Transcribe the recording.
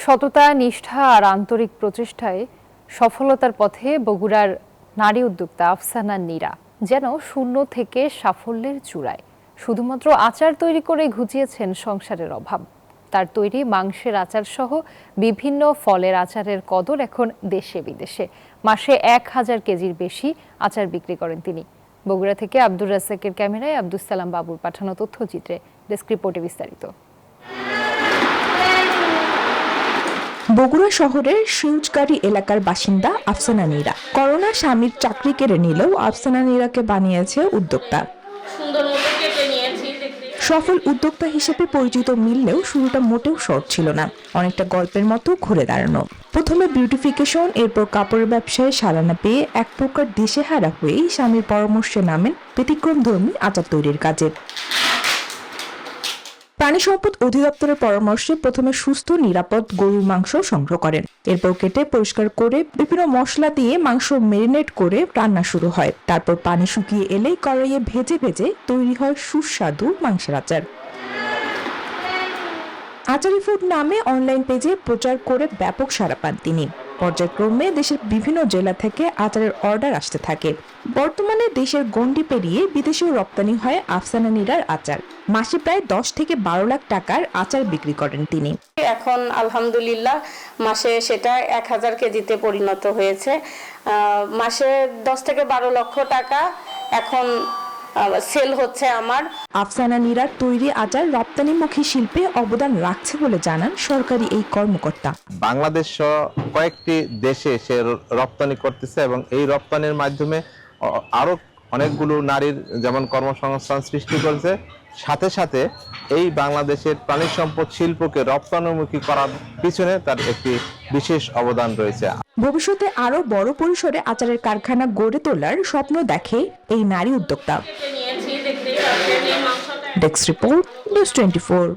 সততা, নিষ্ঠা আর আন্তরিক প্রচেষ্টায় সফলতার পথে বগুড়ার নারী উদ্যোক্তা আফসানা নীরা যেন শূন্য থেকে সাফল্যের চূড়ায়। শুধুমাত্র আচার তৈরি করে ঘুচিয়েছেন সংসারের অভাব। তার তৈরি মাংসের আচার সহ বিভিন্ন ফলের আচারের কদর এখন দেশে বিদেশে। মাসে 1000 কেজির বেশি আচার বিক্রি করেন তিনি। বগুড়া থেকে আব্দুর রাজ্জাকের ক্যামেরায় আব্দুস সালাম বাবুর পাঠানো তথ্যচিত্রে ডেস্ক রিপোর্টে বিস্তারিত। বগুড়া শহরের শিউজগাড়ি এলাকার বাসিন্দা আফসানা নীরা। করোনা স্বামীর চাকরি কেড়ে নিলেও আফসানা নীরাকে বানিয়েছে উদ্যোক্তা। সফল উদ্যোক্তা হিসেবে পরিচিত মিললেও শুরুটা মোটেও সহজ ছিল না, অনেকটা গল্পের মতো ঘুরে দাঁড়ানো। প্রথমে বিউটিফিকেশন, এরপর কাপড়ের ব্যবসায় সাড়া পেয়ে এক প্রকার দিশেহারা হয়েই স্বামীর পরামর্শে নামেন ব্যতিক্রমধর্মী আচার তৈরির কাজে। প্রাণী সম্পদ অধিদপ্তরের পরামর্শে প্রথমে সুস্থ নিরাপদ গরুর মাংস সংগ্রহ করেন। এরপর কেটে পরিষ্কার করে বিভিন্ন মশলা দিয়ে মাংস ম্যারিনেট করে রান্না শুরু হয়। তারপর পানি শুকিয়ে এলেই কড়াইয়ে ভেজে ভেজে তৈরি হয় সুস্বাদু মাংসের আচার। আচারি ফুড নামে অনলাইন পেজে প্রচার করে ব্যাপক সাড়া পান তিনি। পর্যায়ক্রমে দেশের বিভিন্ন জেলা থেকে আচারের অর্ডার আসতে থাকে। বর্তমানে দেশের গণ্ডি পেরিয়ে বিদেশেও রপ্তানি হয় আফসানা নীরার আচার। মাসে প্রায় 10 থেকে 12 লাখ টাকার আচার বিক্রি করেন তিনি। এখন আলহামদুলিল্লাহ মাসে সেটা 1000 কেজিতে পরিণত হয়েছে। মাসে 10 থেকে 12 লক্ষ টাকা এখন সেল হচ্ছে আমার। আফসানা নীরার তৈরি আচার রপ্তানিমুখী শিল্পে অবদান রাখছে বলে জানান সরকারি এই কর্মকর্তা। বাংলাদেশ সহ কয়েকটি দেশে সে রপ্তানি করতেছে এবং এই রপ্তানির মাধ্যমে আরো অনেকগুলো নারীর যেমন কর্মসংস্থান সৃষ্টি করেছে, সাথে সাথে এই বাংলাদেশের প্রাণী সম্পদ শিল্পকে রপ্তানিমুখী করার পিছনে তার একটি বিশেষ অবদান রয়েছে। ভবিষ্যতে আরো বড় পরিসরে আচারের কারখানা গড়ে তোলার স্বপ্ন দেখে এই নারী উদ্যোক্তা। Desk report, news 24।